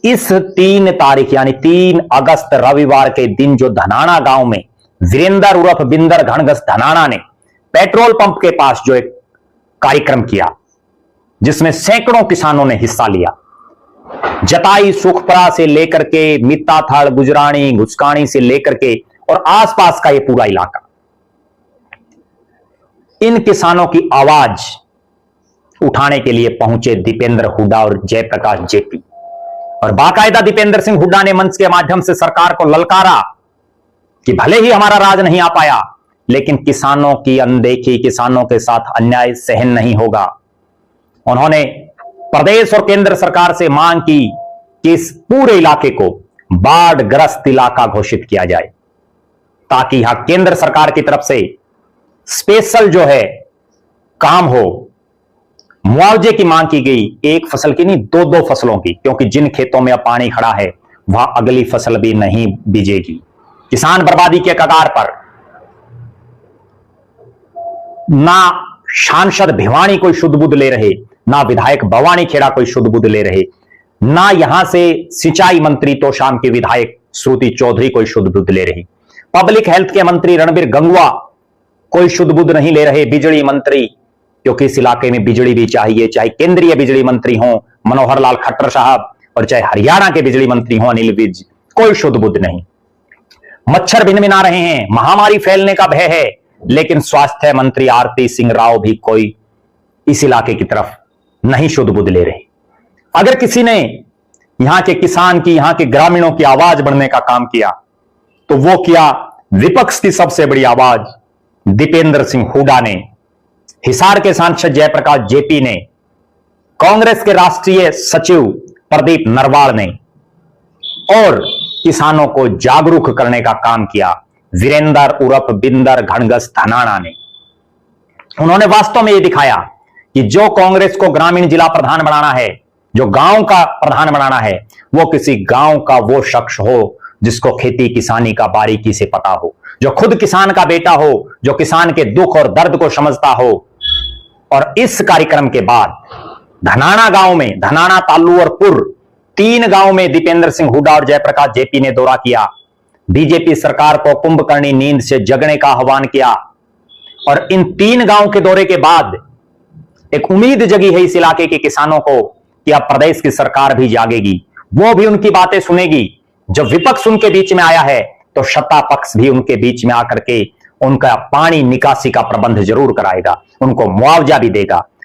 इस 3 तारीख यानी 3 अगस्त रविवार के दिन जो धनाना गांव में वीरेंद्र उर्फ बिंदर घनघस धनाना ने पेट्रोल पंप के पास जो एक कार्यक्रम किया जिसमें सैकड़ों किसानों ने हिस्सा लिया, जताई सुखपुरा से लेकर के मित्ताथाड़, गुजराणी, घुसकानी से लेकर के और आसपास का यह पूरा इलाका, इन किसानों की आवाज उठाने के लिए पहुंचे दीपेंद्र हुड्डा और जयप्रकाश जेपी। और बाकायदा दीपेंद्र सिंह हुड्डा ने मंच के माध्यम से सरकार को ललकारा कि भले ही हमारा राज नहीं आ पाया, लेकिन किसानों की अनदेखी, किसानों के साथ अन्याय सहन नहीं होगा। उन्होंने प्रदेश और केंद्र सरकार से मांग की कि इस पूरे इलाके को बाढ़ग्रस्त इलाका घोषित किया जाए, ताकि यहां केंद्र सरकार की तरफ से स्पेशल जो है काम हो। मुआवजे की मांग की गई, एक फसल की नहीं, 2-2 फसलों की, क्योंकि जिन खेतों में अब पानी खड़ा है वहां अगली फसल भी नहीं बीजेगी। किसान बर्बादी के कगार पर। ना सांसद भिवानी कोई शुद्ध बुद्ध ले रहे, ना विधायक भवानी खेड़ा कोई शुद्ध बुद्ध ले रहे, ना यहां से सिंचाई मंत्री तोशाम के विधायक श्रुति चौधरी कोई शुद्ध बुद्ध ले रही, पब्लिक हेल्थ के मंत्री रणबीर गंगवा कोई शुद्ध बुद्ध नहीं ले रहे, बिजली मंत्री, क्योंकि इस इलाके में बिजली भी चाहिए, चाहे केंद्रीय बिजली मंत्री हो मनोहर लाल खट्टर साहब और चाहे हरियाणा के बिजली मंत्री हो अनिल विज, कोई शुद्ध बुद्ध नहीं। मच्छर भिनभिना रहे हैं, महामारी फैलने का भय है, लेकिन स्वास्थ्य मंत्री आरती सिंह राव भी कोई इस इलाके की तरफ नहीं शुद्ध बुद्ध ले रहे। अगर किसी ने यहां के किसान की, यहां के ग्रामीणों की आवाज बढ़ने का काम किया तो वो किया विपक्ष की सबसे बड़ी आवाज दीपेंद्र सिंह हुड्डा ने, हिसार के सांसद जयप्रकाश जेपी ने, कांग्रेस के राष्ट्रीय सचिव प्रदीप नरवाल ने, और किसानों को जागरूक करने का काम किया वीरेंद्र उर्फ बिंदर घनघस धनाना ने। उन्होंने वास्तव में यह दिखाया कि जो कांग्रेस को ग्रामीण जिला प्रधान बनाना है, जो गांव का प्रधान बनाना है, वो किसी गांव का वो शख्स हो जिसको खेती किसानी का बारीकी से पता हो, जो खुद किसान का बेटा हो, जो किसान के दुख और दर्द को समझता हो। और इस कार्यक्रम के बाद धनाना गांव में, धनाना, तालू और पुर, 3 गांव में दीपेंद्र सिंह हुड्डा और जयप्रकाश जेपी ने दौरा किया, बीजेपी सरकार को कुंभकर्णी नींद से जगने का आह्वान किया। और इन 3 गांव के दौरे के बाद एक उम्मीद जगी है इस इलाके के किसानों को कि अब प्रदेश की सरकार भी जागेगी, वो भी उनकी बातें सुनेगी। जब विपक्ष उनके बीच में आया है तो सत्ता पक्ष भी उनके बीच में आकर के उनका पानी निकासी का प्रबंध जरूर कराएगा, उनको मुआवजा भी देगा।